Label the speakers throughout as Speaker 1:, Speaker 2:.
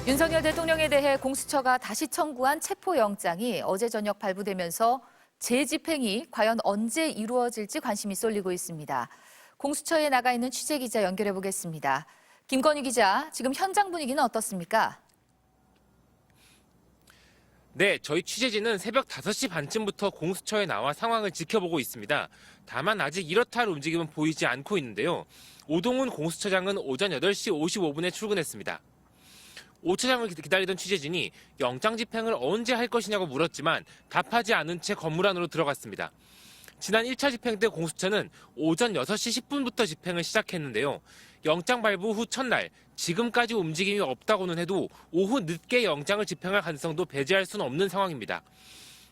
Speaker 1: 윤석열 대통령에 대해 공수처가 다시 청구한 체포영장이 어제 저녁 발부되면서 재집행이 과연 언제 이루어질지 관심이 쏠리고 있습니다. 공수처에 나가 있는 취재기자 연결해 보겠습니다. 김건희 기자, 지금 현장 분위기는 어떻습니까?
Speaker 2: 네, 저희 취재진은 새벽 5시 반쯤부터 공수처에 나와 상황을 지켜보고 있습니다. 다만 아직 이렇다 할 움직임은 보이지 않고 있는데요. 오동훈 공수처장은 오전 8시 55분에 출근했습니다. 오 차장을 기다리던 취재진이 영장 집행을 언제 할 것이냐고 물었지만 답하지 않은 채 건물 안으로 들어갔습니다. 지난 1차 집행 때 공수처는 오전 6시 10분부터 집행을 시작했는데요. 영장 발부 후 첫날, 지금까지 움직임이 없다고는 해도 오후 늦게 영장을 집행할 가능성도 배제할 수는 없는 상황입니다.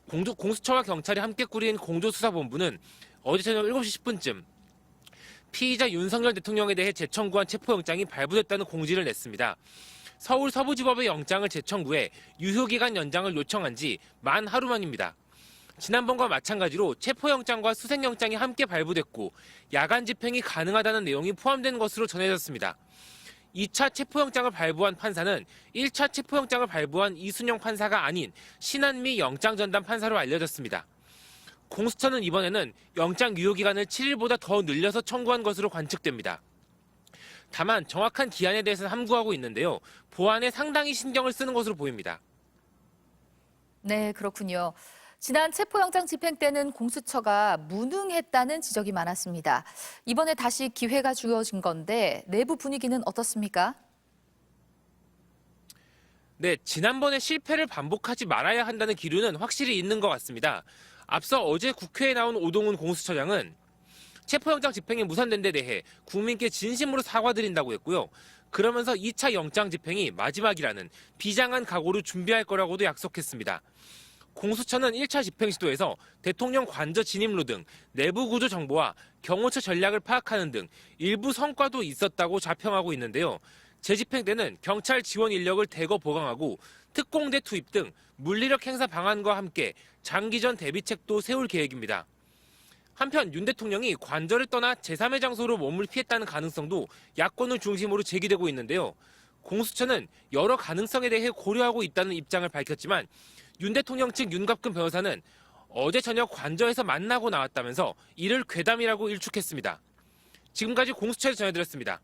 Speaker 2: 공수처와 경찰이 함께 꾸린 공조수사본부는 어제 저녁 7시 10분쯤 피의자 윤석열 대통령에 대해 재청구한 체포영장이 발부됐다는 공지를 냈습니다. 서울 서부지법의 영장을 재청구해 유효기간 연장을 요청한 지 만 하루 만입니다. 지난번과 마찬가지로 체포영장과 수색영장이 함께 발부됐고 야간 집행이 가능하다는 내용이 포함된 것으로 전해졌습니다. 2차 체포영장을 발부한 판사는 1차 체포영장을 발부한 이순영 판사가 아닌 신한미 영장전담 판사로 알려졌습니다. 공수처는 이번에는 영장 유효기간을 7일보다 더 늘려서 청구한 것으로 관측됩니다. 다만 정확한 기한에 대해서는 함구하고 있는데요. 보안에 상당히 신경을 쓰는 것으로 보입니다.
Speaker 1: 네, 그렇군요. 지난 체포영장 집행 때는 공수처가 무능했다는 지적이 많았습니다. 이번에 다시 기회가 주어진 건데 내부 분위기는 어떻습니까?
Speaker 2: 네, 지난번에 실패를 반복하지 말아야 한다는 기류는 확실히 있는 것 같습니다. 앞서 어제 국회에 나온 오동훈 공수처장은 체포영장 집행이 무산된 데 대해 국민께 진심으로 사과드린다고 했고요. 그러면서 2차 영장 집행이 마지막이라는 비장한 각오를 준비할 거라고도 약속했습니다. 공수처는 1차 집행 시도에서 대통령 관저 진입로 등 내부 구조 정보와 경호처 전략을 파악하는 등 일부 성과도 있었다고 자평하고 있는데요. 재집행 때는 경찰 지원 인력을 대거 보강하고 특공대 투입 등 물리력 행사 방안과 함께 장기전 대비책도 세울 계획입니다. 한편 윤 대통령이 관저를 떠나 제3의 장소로 몸을 피했다는 가능성도 야권을 중심으로 제기되고 있는데요. 공수처는 여러 가능성에 대해 고려하고 있다는 입장을 밝혔지만 윤 대통령 측 윤갑근 변호사는 어제 저녁 관저에서 만나고 나왔다면서 이를 괴담이라고 일축했습니다. 지금까지 공수처에서 전해드렸습니다.